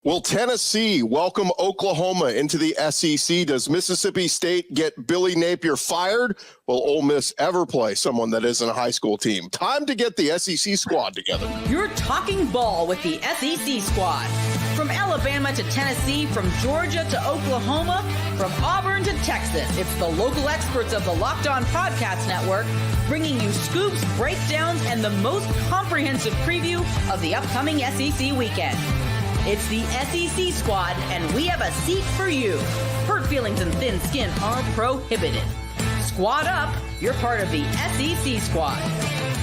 Will Tennessee welcome Oklahoma into the SEC? Does Mississippi State get Billy Napier fired? Will Ole Miss ever play someone that isn't a high school team? Time to get the SEC squad together. You're talking ball with the SEC squad. From Alabama to Tennessee, from Georgia to Oklahoma, from Auburn to Texas, it's the local experts of the Locked On Podcast Network bringing you scoops, breakdowns, and the most comprehensive preview of the upcoming SEC weekend. It's the SEC squad, and we have a seat for you. Hurt feelings and thin skin are prohibited. Squad up. You're part of the SEC squad.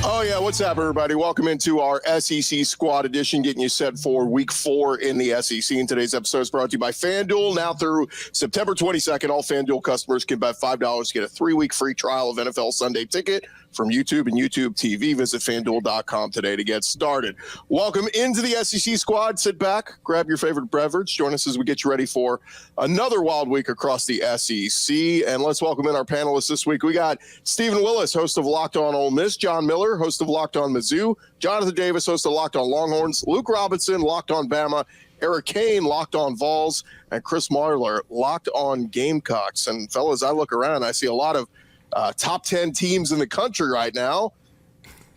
Oh, yeah. What's up, everybody? Welcome into our SEC squad edition, getting you set for week 4 in the SEC. And today's episode is brought to you by FanDuel. Now through September 22nd, all FanDuel customers can bet $5 to get a 3-week free trial of NFL Sunday Ticket from YouTube and YouTube TV. Visit FanDuel.com today to get started. Welcome into the SEC squad. Sit back, grab your favorite beverage. Join us as we get you ready for another wild week across the SEC. And let's welcome in our panelists this week. We got Stephen Willis, host of Locked On Ole Miss. John Miller, host of Locked On Mizzou. Jonathan Davis, host of Locked On Longhorns. Luke Robinson, Locked On Bama. Eric Kane, Locked On Vols. And Chris Marler, Locked On Gamecocks. And fellas, I look around, I see a lot of top 10 teams in the country right now.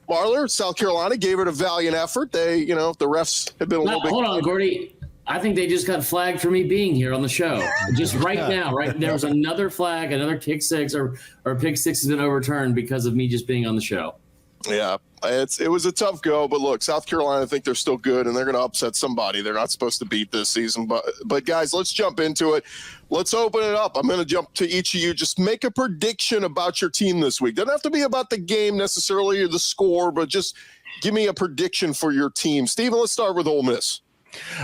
Marler, South Carolina gave it a valiant effort. They, the refs have been a little bit. Hold on, Gordy. I think they just got flagged for me being here on the show. Just right now, right? There was another flag, another kick six, or pick six has been overturned because of me just being on the show. Yeah, it was a tough go, but look, South Carolina, I think they're still good, and they're going to upset somebody they're not supposed to beat this season. But guys, let's jump into it. Let's open it up. I'm going to jump to each of you. Just make a prediction about your team this week. Doesn't have to be about the game necessarily or the score, but just give me a prediction for your team. Steven, let's start with Ole Miss.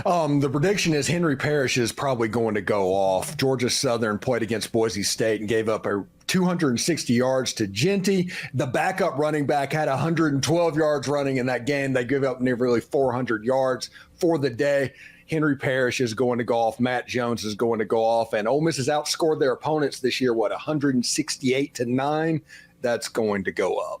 The prediction is Henry Parrish is probably going to go off. Georgia Southern played against Boise State and gave up 260 yards to Genty. The backup running back had 112 yards running in that game. They gave up nearly 400 yards for the day. Henry Parrish is going to go off. Matt Jones is going to go off. And Ole Miss has outscored their opponents this year, 168-9? That's going to go up.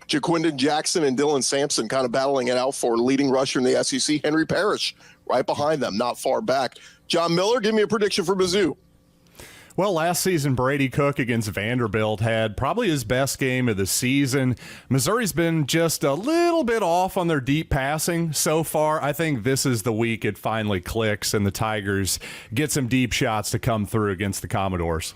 Jaquindon Jackson and Dylan Sampson kind of battling it out for leading rusher in the SEC. Henry Parrish right behind them, not far back. John Miller, give me a prediction for Mizzou. Well, last season, Brady Cook against Vanderbilt had probably his best game of the season. Missouri's been just a little bit off on their deep passing so far. I think this is the week it finally clicks and the Tigers get some deep shots to come through against the Commodores.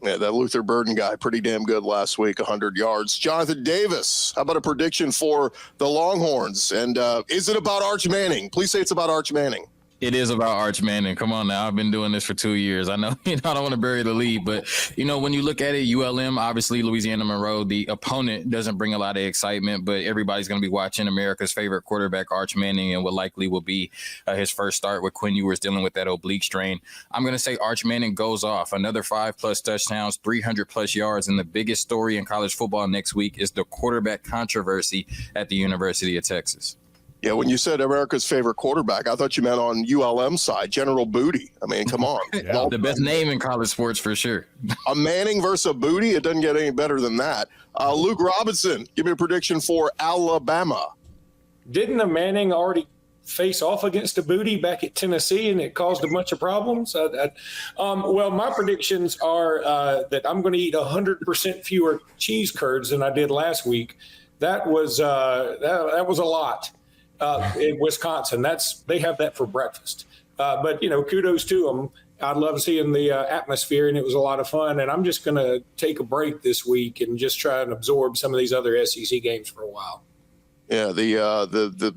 Yeah, that Luther Burden guy, pretty damn good last week, 100 yards. Jonathan Davis, how about a prediction for the Longhorns? And is it about Arch Manning? Please say it's about Arch Manning. It is about Arch Manning. Come on now. I've been doing this for 2 years. I know, I don't want to bury the lead, but, when you look at it, ULM, obviously Louisiana Monroe, the opponent doesn't bring a lot of excitement, but everybody's going to be watching America's favorite quarterback, Arch Manning, and what likely will be his first start with Quinn Ewers dealing with that oblique strain. I'm going to say Arch Manning goes off another 5+ touchdowns, 300+ yards. And the biggest story in college football next week is the quarterback controversy at the University of Texas. Yeah, when you said America's favorite quarterback, I thought you meant on ULM side, General Booty. I mean, come on. Yeah, the best name in college sports for sure. A Manning versus a Booty, it doesn't get any better than that. Luke Robinson, give me a prediction for Alabama. Didn't a Manning already face off against a Booty back at Tennessee, and it caused a bunch of problems? Well, my predictions are that I'm going to eat 100% fewer cheese curds than I did last week. That was that was a lot. In Wisconsin, they have that for breakfast. But kudos to them. I love seeing the atmosphere, and it was a lot of fun. And I'm just going to take a break this week and just try and absorb some of these other SEC games for a while. Yeah, the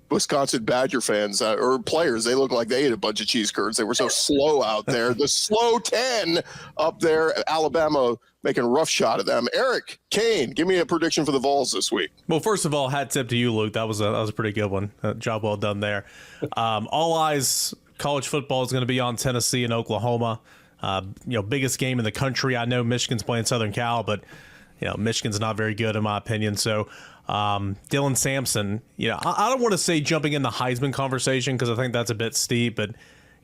Wisconsin Badger fans or players, they look like they ate a bunch of cheese curds. They were so slow out there. The slow 10 up there, Alabama making a rough shot at them. Eric Kane, give me a prediction for the Vols this week. Well, first of all, hat tip to you, Luke. That was a pretty good one. Job well done there. All eyes college football is going to be on Tennessee and Oklahoma. Biggest game in the country. I know Michigan's playing Southern Cal, but Michigan's not very good in my opinion. So Dylan Sampson, I don't want to say jumping in the Heisman conversation because I think that's a bit steep, but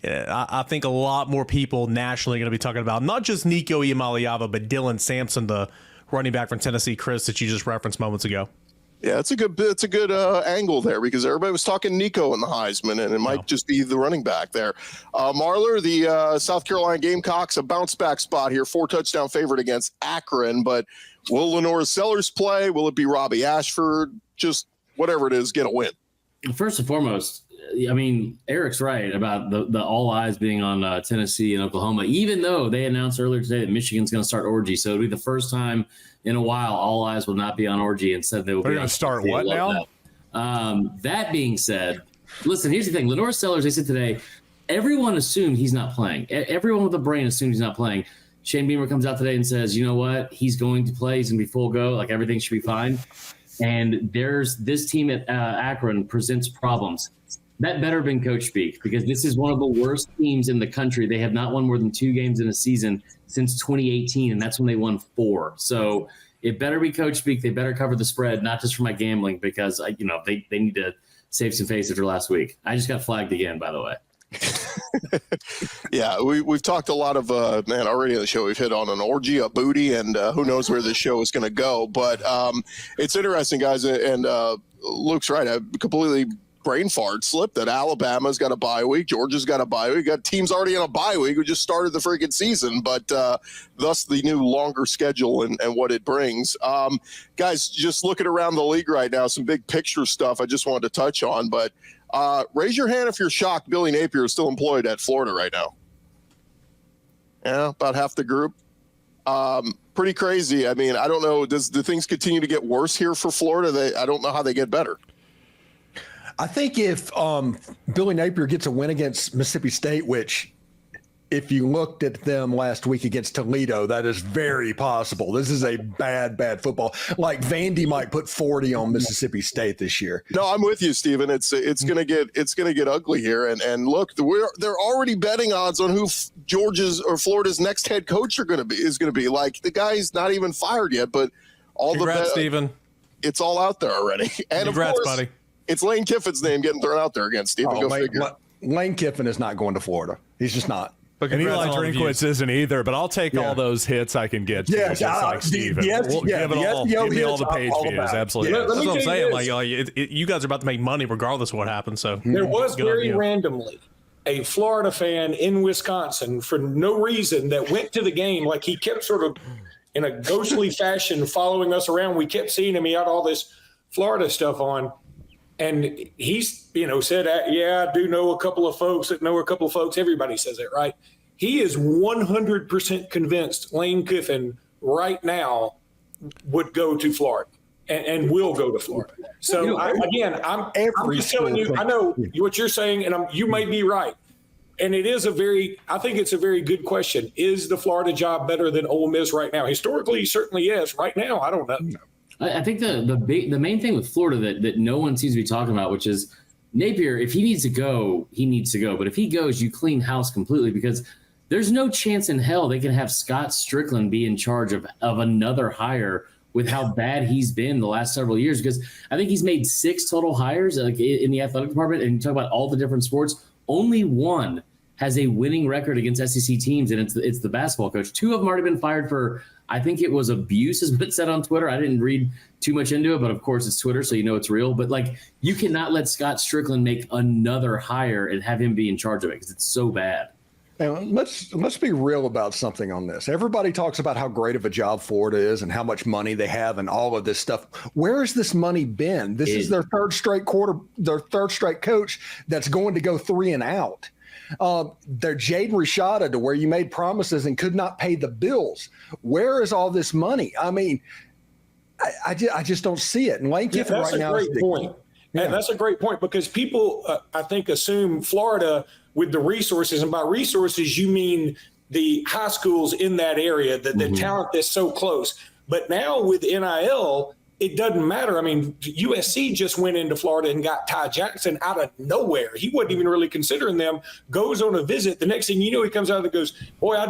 I think a lot more people nationally are going to be talking about not just Nico Iamaleava, but Dylan Sampson, the running back from Tennessee, Chris, that you just referenced moments ago. Yeah, it's a good angle there because everybody was talking Nico in the Heisman, and it might just be the running back there. Marler, the South Carolina Gamecocks, a bounce back spot here, 4-touchdown favorite against Akron. But will Lenora Sellers play? Will it be Robbie Ashford? Just whatever it is, get a win. First and foremost, I mean, Eric's right about the all eyes being on Tennessee and Oklahoma, even though they announced earlier today that Michigan's going to start Orgy. So it'll be the first time in a while all eyes will not be on Orgy. Instead, they will be going to start what now? That being said, listen, here's the thing. Lenora Sellers, they said today, everyone assumed he's not playing. Everyone with a brain assumed he's not playing. Shane Beamer comes out today and says, you know what? He's going to play. He's going to be full go. Like, everything should be fine. And there's this team at Akron presents problems. That better have been coach speak, because this is one of the worst teams in the country. They have not won more than 2 games in a season since 2018, and that's when they won 4. So it better be coach speak. They better cover the spread, not just for my gambling, because they need to save some face after last week. I just got flagged again, by the way. Yeah, we've talked a lot of already on the show. We've hit on an orgy, a booty, and who knows where this show is going to go. But it's interesting, guys, and Luke's right. I completely brain fart slip that Alabama's got a bye week, Georgia's got a bye week, got teams already on a bye week who just started the freaking season, but thus the new longer schedule and what it brings. Guys, just looking around the league right now, some big picture stuff I just wanted to touch on, but raise your hand if you're shocked Billy Napier is still employed at Florida right now. Yeah, about half the group. Pretty crazy. I mean, I don't know. Do things continue to get worse here for Florida? I don't know how they get better. I think if Billy Napier gets a win against Mississippi State, which if you looked at them last week against Toledo, that is very possible. This is a bad football. Like Vandy might put 40 on Mississippi State this year. No, I'm with you, Steven. It's gonna get ugly here. And look, they're already betting odds on who Georgia's or Florida's next head coach is gonna be. Like, the guy's not even fired yet, but Congrats, Steven. It's all out there already. And Congrats, of course, buddy. It's Lane Kiffin's name getting thrown out there again, Steven. Go figure. Lane Kiffin is not going to Florida. He's just not. And Eli Drinkwitz isn't either, but I'll take all those hits I can get. Yeah, just like Steven. Give me all the page views. Absolutely. That's what I'm saying. Like, you guys are about to make money regardless of what happens. So there was very randomly a Florida fan in Wisconsin for no reason that went to the game. Like, he kept sort of in a ghostly fashion following us around. We kept seeing him. He had all this Florida stuff on. And he's, said, I do know a couple of folks that know a couple of folks. Everybody says it, right? He is 100% convinced Lane Kiffin right now would go to Florida and will go to Florida. So, I'm just telling you, I know what you're saying, and you may be right. And I think it's a very good question. Is the Florida job better than Ole Miss right now? Historically, certainly yes. Right now, I don't know. I think the main thing with Florida that no one seems to be talking about, which is Napier, if he needs to go, he needs to go. But if he goes, you clean house completely, because there's no chance in hell they can have Scott Strickland be in charge of another hire with how bad he's been the last several years. Because I think he's made 6 total hires in the athletic department. And you talk about all the different sports, only one has a winning record against SEC teams, and it's the basketball coach. 2 of them already been fired for, I think it was abuse, has been said on Twitter. I didn't read too much into it, but of course it's Twitter, so it's real. But like, you cannot let Scott Strickland make another hire and have him be in charge of it, because it's so bad. And let's be real about something on this. Everybody talks about how great of a job Florida is and how much money they have and all of this stuff. Where has this money been? This is their third straight coach that's going to go 3 and out. They're Jaden Rashada to where you made promises and could not pay the bills. Where is all this money? I mean, I just don't see it. And Lane Kiffin right now is a great point. Yeah. And that's a great point, because people, I think, assume Florida with the resources, and by resources, you mean the high schools in that area, the talent that's so close. But now with NIL, it doesn't matter. I mean, USC just went into Florida and got Ty Jackson out of nowhere. He wasn't even really considering them, goes on a visit. The next thing you know, he comes out and goes, boy, I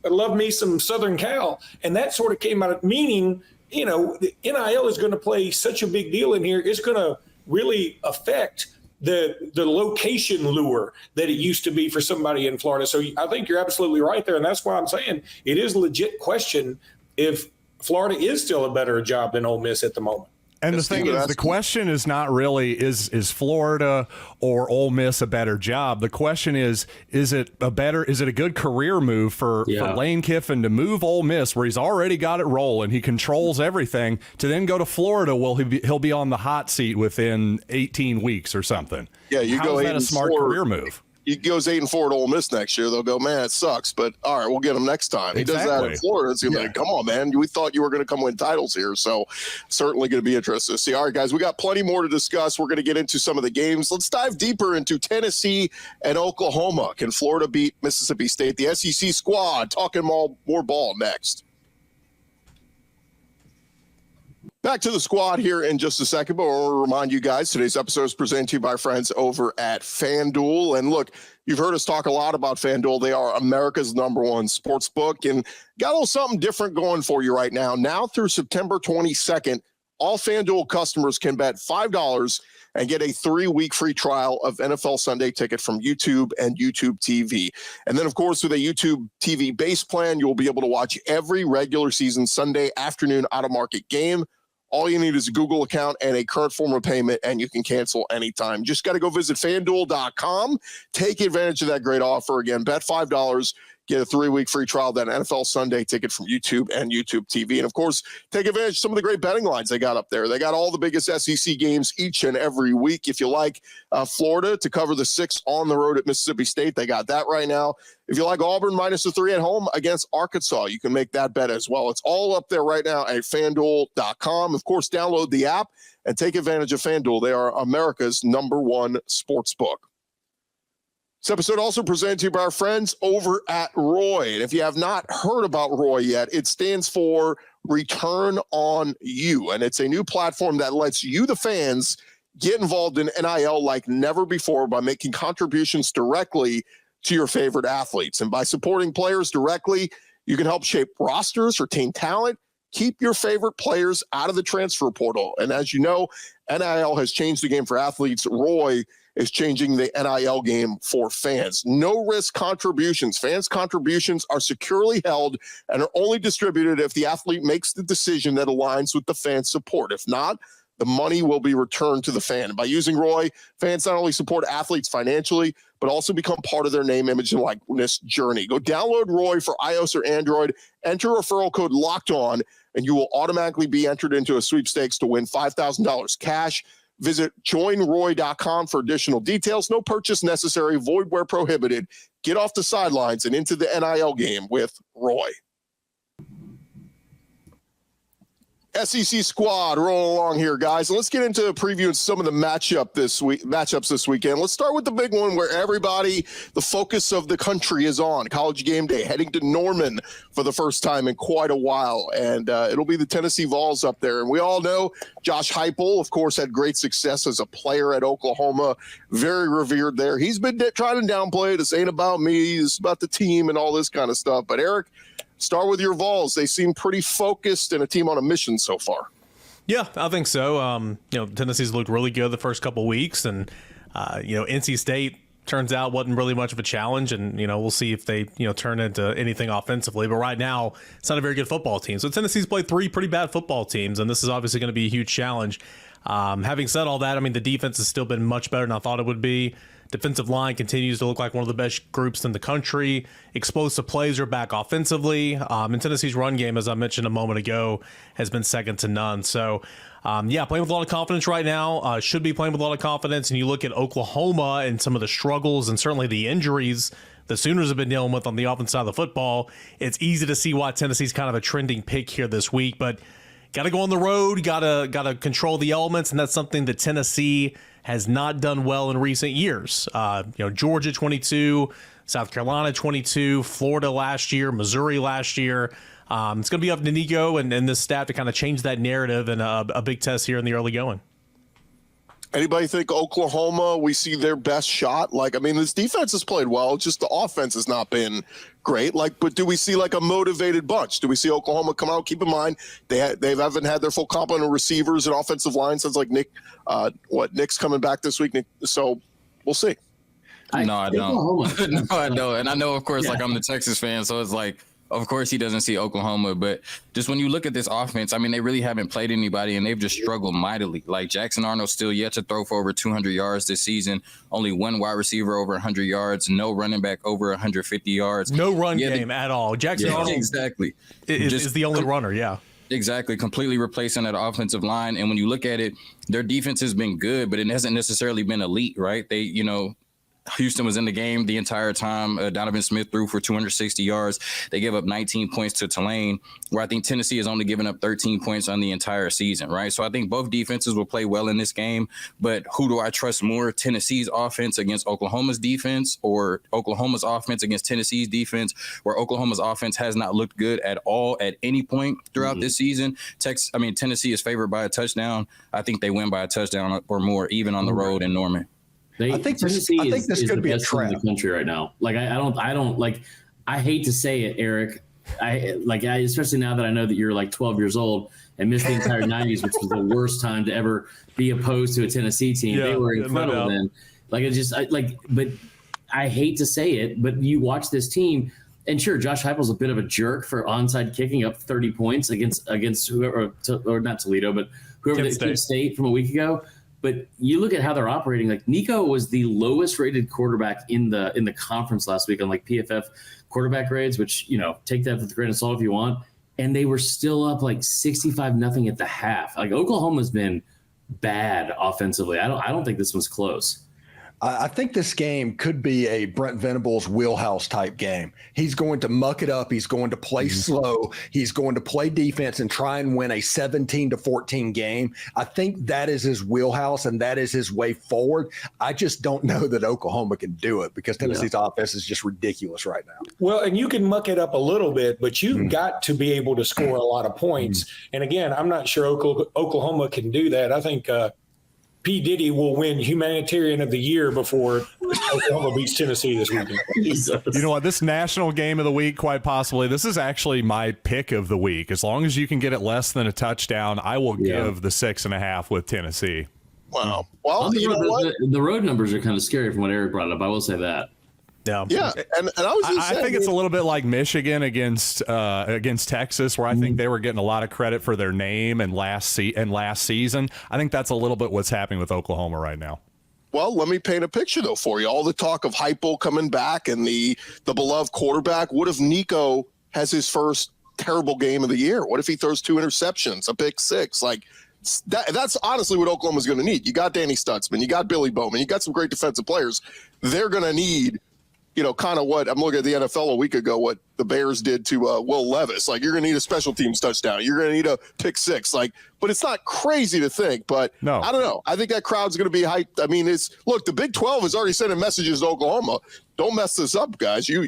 love me some Southern Cal. And that sort of came out of meaning, the NIL is going to play such a big deal in here. It's going to really affect the location lure that it used to be for somebody in Florida. So I think you're absolutely right there. And that's why I'm saying it is a legit question if Florida is still a better job than Ole Miss at the moment. And the thing is, the question is not really is Florida or Ole Miss a better job. The question is it a good career move for Lane Kiffin to move Ole Miss, where he's already got it rolling, he controls everything, to then go to Florida? Well, he'll be on the hot seat within 18 weeks or something. Yeah, How is that a smart career move? He goes 8-4 at Ole Miss next year. They'll go, man, it sucks, but all right, we'll get him next time. He does that in Florida. It's like, come on, man. We thought you were going to come win titles here. So certainly going to be interesting to see. All right, guys, we got plenty more to discuss. We're going to get into some of the games. Let's dive deeper into Tennessee and Oklahoma. Can Florida beat Mississippi State? The SEC squad talking more ball next. Back to the squad here in just a second, but we'll remind you guys, today's episode is presented to you by our friends over at FanDuel. And look, you've heard us talk a lot about FanDuel. They are America's #1 sports book, and got a little something different going for you right now. Now through September 22nd, all FanDuel customers can bet $5 and get a 3-week free trial of NFL Sunday Ticket from YouTube and YouTube TV. And then, of course, with a YouTube TV base plan, you'll be able to watch every regular season Sunday afternoon out-of-market game. All you need is a Google account and a current form of payment, and you can cancel anytime. Just got to go visit FanDuel.com. Take advantage of that great offer. Again, bet $5, get a 3-week free trial of that NFL Sunday Ticket from YouTube and YouTube TV. And, of course, take advantage of some of the great betting lines they got up there. They got all the biggest SEC games each and every week. If you like Florida to cover the 6 on the road at Mississippi State, they got that right now. If you like Auburn minus the 3 at home against Arkansas, you can make that bet as well. It's all up there right now at FanDuel.com. Of course, download the app and take advantage of FanDuel. They are America's #1 sports book. This episode also presented to you by our friends over at Roy. And if you have not heard about Roy yet, it stands for Return on You. And it's a new platform that lets you, the fans, get involved in NIL like never before by making contributions directly to your favorite athletes. And by supporting players directly, you can help shape rosters, retain talent, keep your favorite players out of the transfer portal. And as you know, NIL has changed the game for athletes. Roy is changing the NIL game for fans. No risk contributions. Fans' contributions are securely held and are only distributed if the athlete makes the decision that aligns with the fan support. If not, the money will be returned to the fan. By using Roy, fans not only support athletes financially, but also become part of their name, image, and likeness journey. Go download Roy for iOS or Android, enter referral code LOCKEDON, and you will automatically be entered into a sweepstakes to win $5,000 cash. Visit joinroy.com for additional details. No purchase necessary, void where prohibited. Get off the sidelines and into the NIL game with Roy. SEC squad rolling along here, guys. Let's get into previewing some of the matchups this weekend. Let's start with the big one where everybody, the focus of the country is on. College game day, heading to Norman for the first time in quite a while. And it'll be the Tennessee Vols up there. And we all know Josh Heupel, of course, had great success as a player at Oklahoma. Very revered there. He's been trying to downplay it. This ain't about me. It's about the team and all this kind of stuff. But Eric, start with your Vols. They seem pretty focused and a team on a mission so far. Yeah, I think so. Tennessee's looked really good the first couple weeks, and NC State turns out wasn't really much of a challenge, and we'll see if they turn into anything offensively. But right now, it's not a very good football team. So Tennessee's played 3 pretty bad football teams, and this is obviously going to be a huge challenge. Having said all that, I mean, the defense has still been much better than I thought it would be. Defensive line continues to look like one of the best groups in the country. Explosive plays are back offensively. And Tennessee's run game, as I mentioned a moment ago, has been second to none. So, playing with a lot of confidence right now. Should be playing with a lot of confidence. And you look at Oklahoma and some of the struggles and certainly the injuries the Sooners have been dealing with on the offense side of the football. It's easy to see why Tennessee's kind of a trending pick here this week. But got to go on the road, got to control the elements, and that's something that Tennessee has not done well in recent years. Georgia 22, South Carolina 22, Florida last year, Missouri last year. It's going to be up to Nico and this staff to kind of change that narrative and a big test here in the early going. Anybody think Oklahoma, we see their best shot? This defense has played well. Just the offense has not been great. But do we see a motivated bunch? Do we see Oklahoma come out? Keep in mind, they haven't had their full complement of receivers and offensive line since Nick's coming back this week. So we'll see. No, I don't. No, I don't. And I know, of course, I'm the Texas fan, so it's Of course, he doesn't see Oklahoma, but just when you look at this offense, I mean, they really haven't played anybody, and they've just struggled mightily. Like Jackson Arnold's still yet to throw for over 200 yards this season. Only one wide receiver over 100 yards. No running back over 150 yards. No run game at all. Jackson Arnold exactly is the only runner. Yeah. Exactly, completely replacing that offensive line. And when you look at it, their defense has been good, but it hasn't necessarily been elite, right? They, Houston was in the game the entire time. Donovan Smith threw for 260 yards. They gave up 19 points to Tulane, where I think Tennessee has only given up 13 points on the entire season, right? So I think both defenses will play well in this game, but who do I trust more, Tennessee's offense against Oklahoma's defense or Oklahoma's offense against Tennessee's defense, where Oklahoma's offense has not looked good at all at any point throughout this season? Tennessee is favored by a touchdown. I think they win by a touchdown or more, even on the road in Norman. I think this could be a trap in the country right now. Like I don't like. I hate to say it, Eric. Especially now that I know that you're like 12 years old and missed the entire 90s, which was the worst time to ever be opposed to a Tennessee team. Yeah, they were incredible then. But I hate to say it, but you watch this team, and sure, Josh Heupel's a bit of a jerk for onside kicking up 30 points against whoever, or not Toledo, but whoever Kent State from a week ago. But you look at how they're operating. Like Nico was the lowest rated quarterback in the conference last week on like PFF quarterback grades, which, take that with a grain of salt if you want. And they were still up like 65-0 at the half. Like Oklahoma's been bad offensively. I don't think this one's close. I think this game could be a Brent Venables wheelhouse type game. He's going to muck it up. He's going to play slow. He's going to play defense and try and win a 17-14 game. I think that is his wheelhouse and that is his way forward. I just don't know that Oklahoma can do it because Tennessee's offense is just ridiculous right now. Well, and you can muck it up a little bit, but you've got to be able to score a lot of points. And again, I'm not sure Oklahoma can do that. I think P. Diddy will win Humanitarian of the Year before Oklahoma beats Tennessee this weekend. You know what? This national game of the week, quite possibly, this is actually my pick of the week. As long as you can get it less than a touchdown, I will give the 6.5 with Tennessee. Wow. Well, the road numbers are kind of scary from what Eric brought up. I will say that. Yeah, and I think it's a little bit like Michigan against Texas, where I think they were getting a lot of credit for their name and last season. I think that's a little bit what's happening with Oklahoma right now. Well, let me paint a picture though for you. All the talk of Heupel coming back and the beloved quarterback. What if Nico has his first terrible game of the year? What if he throws 2 interceptions, a pick 6? Like that's honestly what Oklahoma's going to need. You got Danny Stutzman, you got Billy Bowman, you got some great defensive players. They're going to need, kind of what I'm looking at the NFL a week ago, what the Bears did to Will Levis. Like, you're going to need a special teams touchdown. You're going to need a pick 6. Like, but it's not crazy to think. But no. I don't know. I think that crowd's going to be hyped. I mean, the Big 12 is already sending messages to Oklahoma. Don't mess this up, guys. You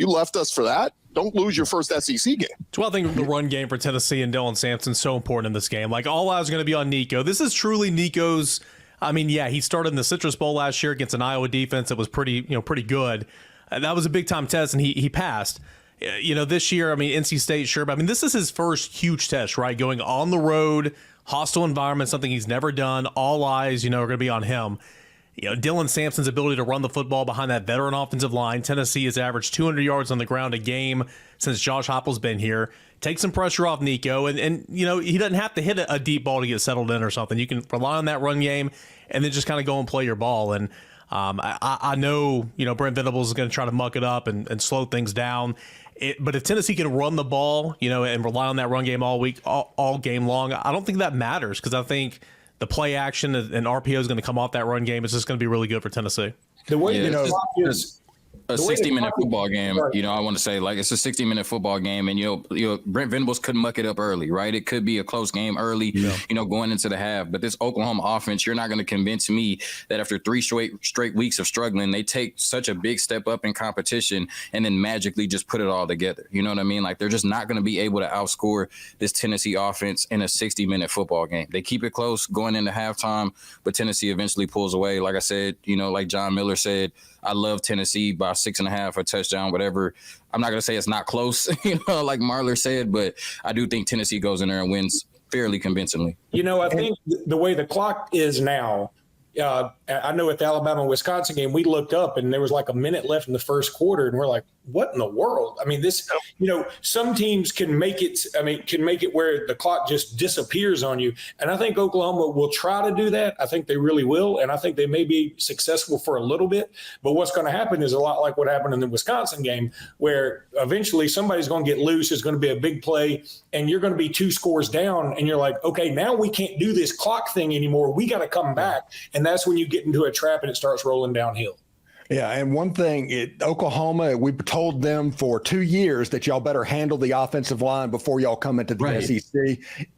left us for that. Don't lose your first SEC game. Well, I think the run game for Tennessee and Dylan Sampson is so important in this game. Like, all eyes are going to be on Nico. This is truly Nico's. I mean, yeah, he started in the Citrus Bowl last year against an Iowa defense that was pretty good. That was a big time test, and he passed. This year, I mean, NC State, sure, but I mean, this is his first huge test, right? Going on the road, hostile environment, something he's never done. All eyes, are going to be on him. Dylan Sampson's ability to run the football behind that veteran offensive line. Tennessee has averaged 200 yards on the ground a game since Josh Heupel's been here. Take some pressure off Nico, and he doesn't have to hit a deep ball to get settled in or something. You can rely on that run game and then just kind of go and play your ball. And I know, Brent Venables is going to try to muck it up and slow things down. But if Tennessee can run the ball, and rely on that run game all week, all game long, I don't think that matters, because I think the play action and RPO is going to come off that run game. It's just going to be really good for Tennessee. The way a 60-minute football game, I want to say, like, it's a 60-minute football game, and Brent Venables could muck it up early, right? It could be a close game early, going into the half. But this Oklahoma offense, you're not going to convince me that after 3 straight weeks of struggling, they take such a big step up in competition and then magically just put it all together. You know what I mean? Like, they're just not going to be able to outscore this Tennessee offense in a 60-minute football game. They keep it close going into halftime, but Tennessee eventually pulls away. Like I said, like John Miller said, I love Tennessee by 6.5, a touchdown, whatever. I'm not going to say it's not close, like Marler said, but I do think Tennessee goes in there and wins fairly convincingly. I think the way the clock is now, I know at the Alabama-Wisconsin game, we looked up and there was like a minute left in the first quarter, and we're like, what in the world? I mean, this, some teams can make it where the clock just disappears on you. And I think Oklahoma will try to do that. I think they really will. And I think they may be successful for a little bit. But what's going to happen is a lot like what happened in the Wisconsin game, where eventually somebody's going to get loose. It's going to be a big play, and you're going to be 2 scores down. And you're like, okay, now we can't do this clock thing anymore. We got to come back. And that's when you get into a trap and it starts rolling downhill. Yeah, and one thing, Oklahoma, we've told them for 2 years that y'all better handle the offensive line before y'all come into the SEC.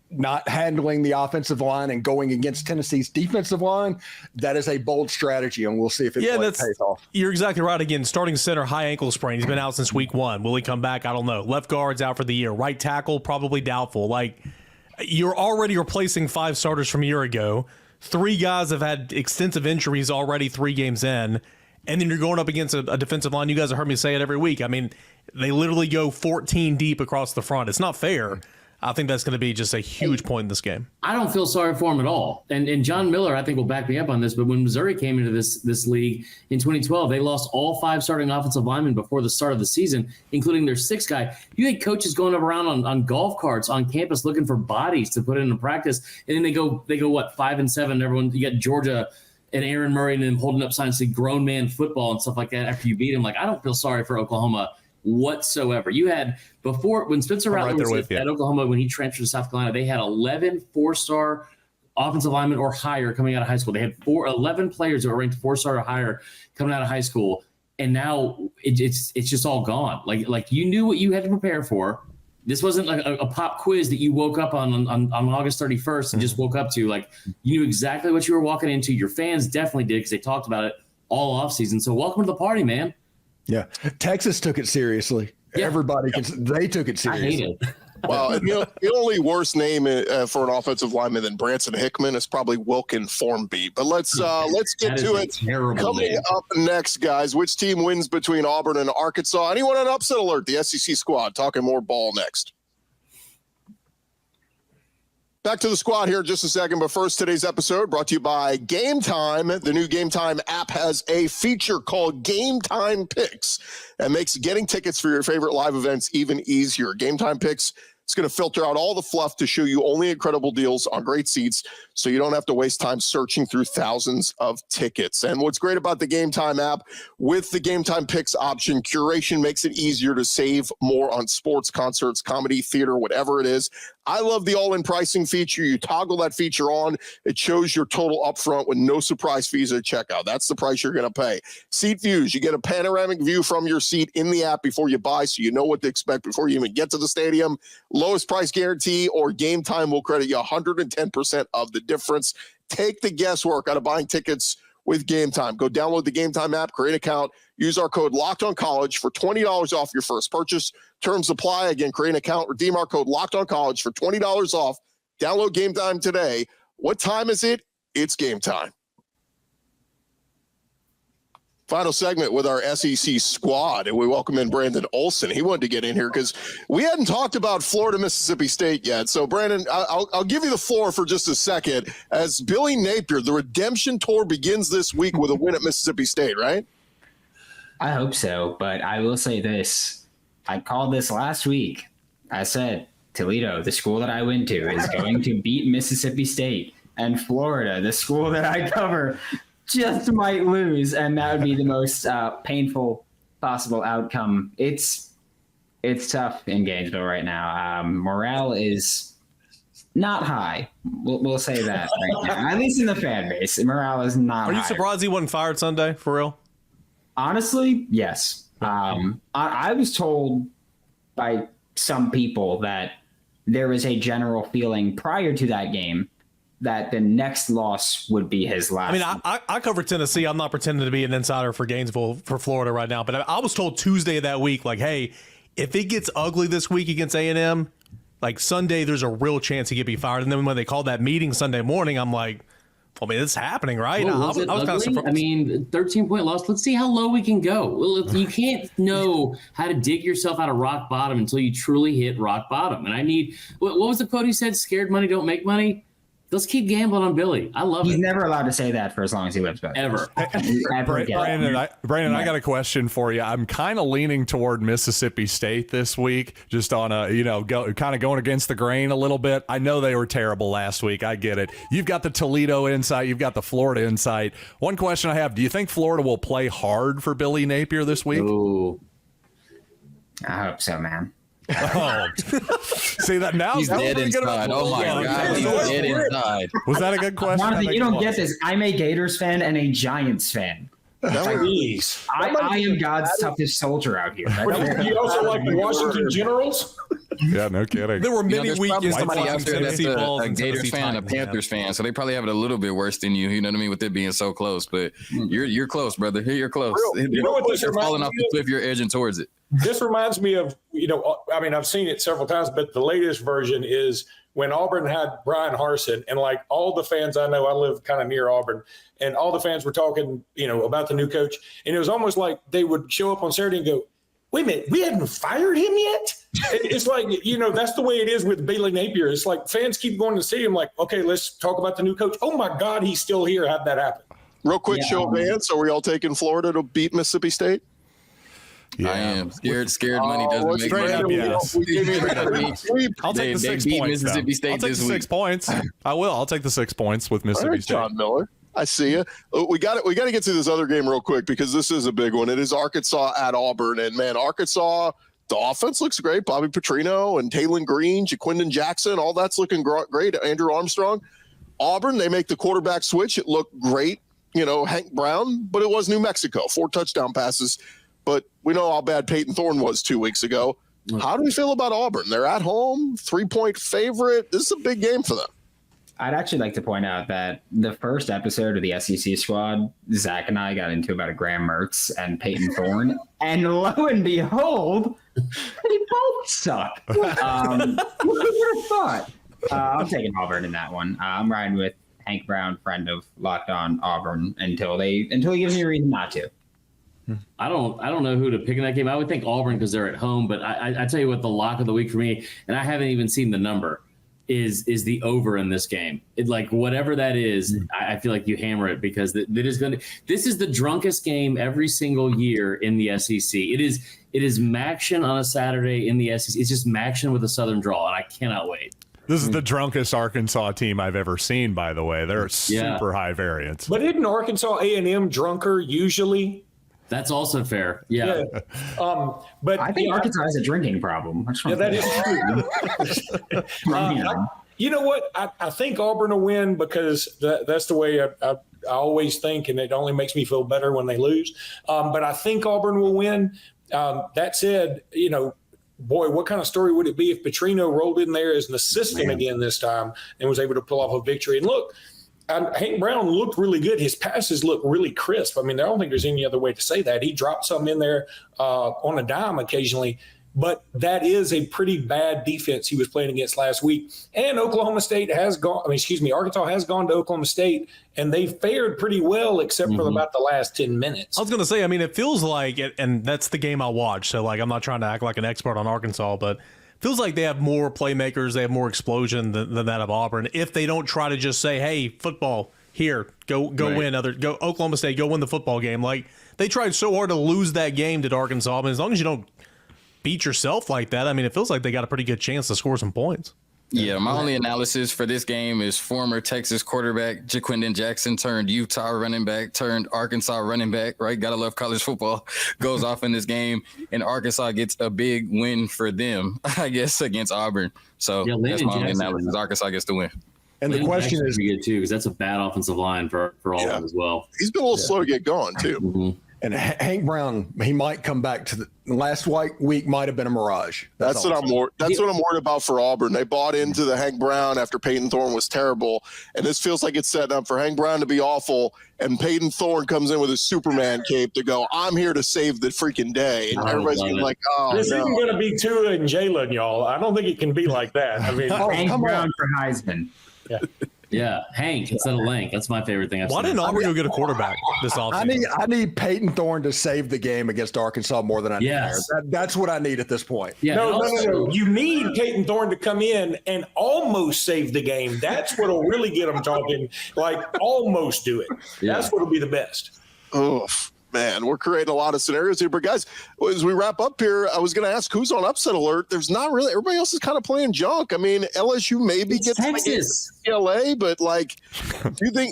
Not handling the offensive line and going against Tennessee's defensive line, that is a bold strategy, and we'll see if it pays off. You're exactly right. Again, starting center, high ankle sprain. He's been out since week 1. Will he come back? I don't know. Left guard's out for the year. Right tackle, probably doubtful. Like, you're already replacing 5 starters from a year ago. 3 guys have had extensive injuries already 3 games in. And then you're going up against a defensive line. You guys have heard me say it every week. I mean, they literally go 14 deep across the front. It's not fair. I think that's going to be just a huge point in this game. I don't feel sorry for him at all. And John Miller, I think, will back me up on this. But when Missouri came into this league in 2012, they lost all 5 starting offensive linemen before the start of the season, including their 6th guy. You had coaches going around on golf carts on campus looking for bodies to put into practice. And then they go what, 5-7? Everyone, you got Georgia and Aaron Murray and them holding up signs saying grown man football and stuff like that after you beat him. Like, I don't feel sorry for Oklahoma whatsoever. You had before, when Spencer Rattler was at Oklahoma, when he transferred to South Carolina, they had 11 4-star offensive linemen or higher coming out of high school. They had 11 players that were ranked 4-star or higher coming out of high school. And now it's just all gone. Like you knew what you had to prepare for. This wasn't like a pop quiz that you woke up on August 31st and just woke up to. Like, you knew exactly what you were walking into. Your fans definitely did, because they talked about it all offseason. So welcome to the party, man. Yeah. Texas took it seriously. Yeah. They took it seriously. I hate it. Well, the only worse name for an offensive lineman than Branson Hickman is probably Wilkin Formby. But let's get to it. Coming up next, guys, which team wins between Auburn and Arkansas? Anyone on upset alert? The SEC squad. Talking more ball next. Back to the squad here in just a second, but first, today's episode brought to you by Game Time. The new Game Time app has a feature called Game Time Picks that makes getting tickets for your favorite live events even easier. Game Time Picks, it's going to filter out all the fluff to show you only incredible deals on great seats, so you don't have to waste time searching through thousands of tickets. And what's great about the Game Time app, with the Game Time Picks option, curation makes it easier to save more on sports, concerts, comedy, theater, whatever it is. I love the all-in pricing feature. You toggle that feature on. It shows your total upfront with no surprise fees at checkout. That's the price you're going to pay. Seat views. You get a panoramic view from your seat in the app before you buy, so you know what to expect before you even get to the stadium. Lowest price guarantee, or Game Time will credit you 110% of the difference. Take the guesswork out of buying tickets with Game Time. Go download the Game Time app, create an account, use our code LOCKEDONCollege for $20 off your first purchase. Terms apply. Again, create an account, redeem our code LOCKEDONCollege for $20 off. Download Game Time today. What time is it? It's game time. Final segment with our SEC squad, and we welcome in Brandon Olson. He wanted to get in here because we hadn't talked about Florida, Mississippi State yet. So, Brandon, I'll give you the floor for just a second. As Billy Napier, the redemption tour begins this week with a win at Mississippi State, right? I hope so, but I will say this. I called this last week. I said, Toledo, the school that I went to, is going to beat Mississippi State, and Florida, the school that I cover, just might lose, and that would be the most painful possible outcome. It's tough in Gainesville right now. Morale is not high. We'll say that right now. At least in the fan base, morale is not high. Are you surprised he wasn't fired Sunday, for real? Honestly, yes. I was told by some people that there was a general feeling prior to that game that the next loss would be his last. I mean, I cover Tennessee. I'm not pretending to be an insider for Gainesville, for Florida right now, but I was told Tuesday of that week, like, hey, if it gets ugly this week against A&M, like Sunday, there's a real chance he could be fired. And then when they called that meeting Sunday morning, I'm like, I mean, it's happening, right? Well, I was kind of surprised. I mean, 13-point loss. Let's see how low we can go. Well, you can't know how to dig yourself out of rock bottom until you truly hit rock bottom. And I need, what was the quote he said? Scared money don't make money. Let's keep gambling on Billy. I love He's it. never allowed to say that for as long as he lives, but Ever. Brandon, I got a question for you. I'm kind of leaning toward Mississippi State this week, just on a, kind of going against the grain a little bit. I know they were terrible last week. I get it. You've got the Toledo insight. You've got the Florida insight. One question I have, do you think Florida will play hard for Billy Napier this week? Ooh. I hope so, man. Oh, see that now He's dead inside. Oh my God, he's dead inside. Was that a good question? Jonathan, you don't get this. I'm a Gators fan and a Giants fan. I am God's toughest soldier out here. You also like the Washington Generals? Yeah, no kidding. There were many There's weekends probably somebody out there that's a and Gators fan, a Panthers fan, so they probably have it a little bit worse than you. You know what I mean? With it being so close, but you're close, brother. You're close. You know what this you're falling reminds off me the of? cliff. You're edging towards it. This reminds me of, I mean, I've seen it several times, but the latest version is when Auburn had Brian Harsin, and like all the fans I know, I live kind of near Auburn, and all the fans were talking, about the new coach. And it was almost like they would show up on Saturday and go, wait a minute, we hadn't fired him yet? It's like, that's the way it is with Billy Napier. It's like fans keep going to see him like, okay, let's talk about the new coach. Oh my God, he's still here. How'd that happen? Real quick show of hands. Are we all taking Florida to beat Mississippi State? Yeah. I am scared. Scared money doesn't make straight up, money. yes. I'll take the 6 points. Mississippi State I'll take this the 6 week. points. I will. I'll take the 6 points with All Mississippi right, State. John Miller. I see you. We got to get to this other game real quick because this is a big one. It is Arkansas at Auburn, and man, Arkansas. The offense looks great. Bobby Petrino and Taylon Green, Jaquindon Jackson, all that's looking great. Andrew Armstrong. Auburn, they make the quarterback switch. It looked great. Hank Brown, but it was New Mexico. 4 touchdown passes. But we know how bad Peyton Thorne was 2 weeks ago. How do we feel about Auburn? They're at home, 3-point favorite. This is a big game for them. I'd actually like to point out that the first episode of the SEC squad, Zach and I got into about a Graham Mertz and Peyton Thorne, and lo and behold, they both suck. Who would have thought? I'm taking Auburn in that one. I'm riding with Hank Brown, friend of Locked On Auburn, until he gives me a reason not to. I don't know who to pick in that game. I would think Auburn because they're at home, but I tell you what, the lock of the week for me, and I haven't even seen the number, is the over in this game. It, like whatever that is, I feel like you hammer it because this is the drunkest game every single year in the SEC. It is Maction on a Saturday in the SEC. It's just Maction with a Southern drawl, and I cannot wait. This is the drunkest Arkansas team I've ever seen, by the way. They're super high variance. But isn't Arkansas A&M drunker usually? That's also fair. Yeah. But I think Arkansas has a drinking problem. That is true. You know what? I think Auburn will win because that's the way I always think, and it only makes me feel better when they lose. But I think Auburn will win. That said, boy, what kind of story would it be if Petrino rolled in there as an assistant again this time and was able to pull off a victory? And look, Hank Brown looked really good. His passes look really crisp. I mean, I don't think there's any other way to say that. He dropped something in there on a dime occasionally, but that is a pretty bad defense he was playing against last week. And Arkansas has gone to Oklahoma State, and they fared pretty well except for about the last 10 minutes. I was going to say, it feels like it, and that's the game I watch. So, I'm not trying to act like an expert on Arkansas, but feels like they have more playmakers, they have more explosion than that of Auburn. If they don't try to just say, "Hey, football, here, go win go Oklahoma State, go win the football game." Like they tried so hard to lose that game to Arkansas. As long as you don't beat yourself like that, it feels like they got a pretty good chance to score some points. Yeah, my only analysis for this game is former Texas quarterback Jaquindon Jackson turned Utah running back turned Arkansas running back, right? Gotta love college football. Goes off in this game, and Arkansas gets a big win for them, I guess, against Auburn. So that's my only analysis. Arkansas gets the win. And the question is, good too, because that's a bad offensive line for Auburn as well. He's been a little slow to get going too. Mm-hmm. and Hank Brown, he might come back to the last week might have been a mirage. That's what I'm worried about for Auburn. They bought into the Hank Brown after Peyton Thorne was terrible, and this feels like it's setting up for Hank Brown to be awful, and Peyton Thorne comes in with his Superman cape to go, "I'm here to save the freaking day," and everybody's gonna be like, "Oh, this no. isn't going to be Tua and Jalen, y'all. I don't think it can be like that. Hank Brown for Heisman. Yeah. Yeah, Hank instead of Lank. That's my favorite thing. Why didn't Auburn go get a quarterback this offseason? I need Peyton Thorne to save the game against Arkansas more than I need. Yes. That's what I need at this point. Yeah, No. You need Peyton Thorne to come in and almost save the game. That's what'll really get them talking. Like almost do it. Yeah. That's what'll be the best. Oof. Man, we're creating a lot of scenarios here. But guys, as we wrap up here, I was going to ask who's on upset alert. There's not really. Everybody else is kind of playing junk. I mean, LSU maybe gets Texas. LA, but like,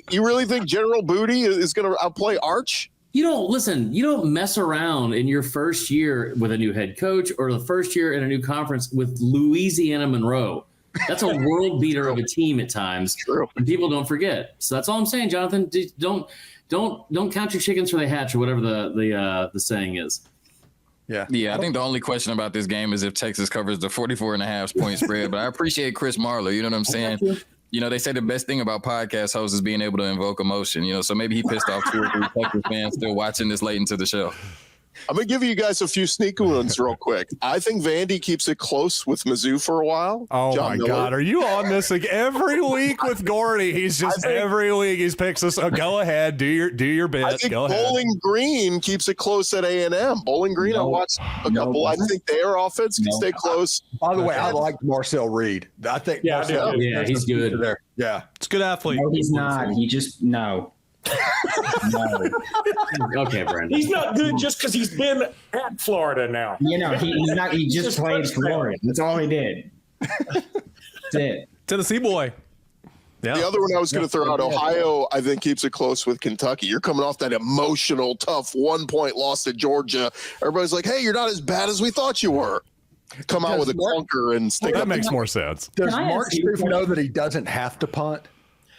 you really think General Booty is going to outplay Arch? You don't mess around in your first year with a new head coach or the first year in a new conference with Louisiana Monroe. That's a world beater of a team at times. True. And people don't forget. So that's all I'm saying, Jonathan. Don't count your chickens for they hatch, or whatever the saying is. Yeah, I think the only question about this game is if Texas covers the 44.5 point spread. But I appreciate Chris Marlowe. You know what I'm saying? You know, they say the best thing about podcast hosts is being able to invoke emotion. You know, so maybe he pissed off 2 or 3 Texas fans still watching this late into the show. I'm going to give you guys a few sneaky ones real quick. I think Vandy keeps it close with Mizzou for a while. Oh, John my Miller. God. Are you on this like every week with Gordy? He's just every week he picks us. Oh, go ahead. Do your bit. I think Go ahead. Bowling Green keeps it close at A&M. Bowling Green, I watched a couple. I think their offense can stay close. By the way, I like Marcel Reed. I think Marcel, Yeah, he's good. there. Yeah. It's a good athlete. No, he's not. He just no. Okay, Brandon. He's not good just because he's been at Florida now. You know, he's not. He just played Florida. That's all he did. That's it. Tennessee boy. Yeah. The other one I was going to throw out, Ohio, I think keeps it close with Kentucky. You're coming off that emotional, tough 1-point loss to Georgia. Everybody's like, hey, you're not as bad as we thought you were. Come out with a clunker and stick That up. makes more sense. Does Can I Mark ask you a Stoops know that he doesn't have to punt?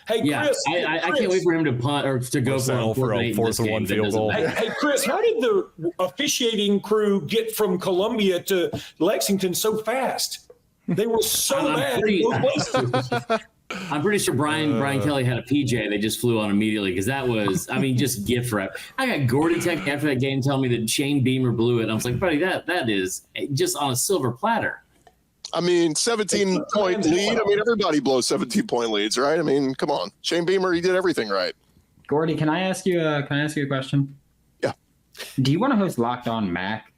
Hey, Yeah, Chris. I can't wait for him to punt or to go settle for a 4th-and-1 field goal. Hey, Chris, how did the officiating crew get from Columbia to Lexington so fast? They were so mad in both places. I'm pretty sure Brian Kelly had a PJ. They just flew on immediately because that was, just gift wrap. I got Gordy Tech after that game telling me that Shane Beamer blew it. And I was like, buddy, that is just on a silver platter. 17-point lead. Everybody blows 17-point leads, right? Come on. Shane Beamer, he did everything right. Gordy, can I ask you a question? Yeah. Do you want to host Locked On Mac?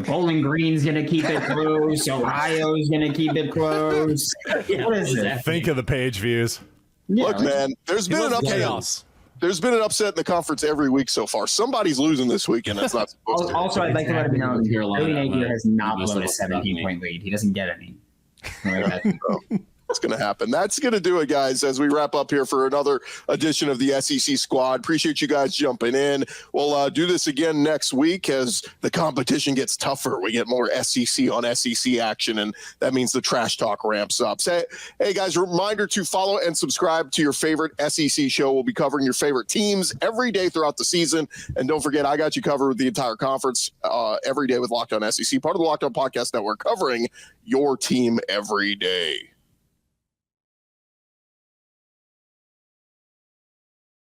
Bowling Green's going to keep it close. Ohio's going to keep it close. What is it? Think of the page views. Look, man, there's been an upset. Chaos. There's been an upset in the conference every week so far. Somebody's losing this weekend. That's not supposed to. Also, I'd like to let it be known, Carolina, Billy Napier has not most blown a of us about 17-point lead. He doesn't get any. It's going to happen. That's going to do it, guys, as we wrap up here for another edition of the SEC Squad. Appreciate you guys jumping in. We'll do this again next week as the competition gets tougher. We get more SEC on SEC action, and that means the trash talk ramps up. So, hey, guys, reminder to follow and subscribe to your favorite SEC show. We'll be covering your favorite teams every day throughout the season. And don't forget, I got you covered with the entire conference every day with Locked On SEC, part of the Locked On Podcast Network, covering your team every day.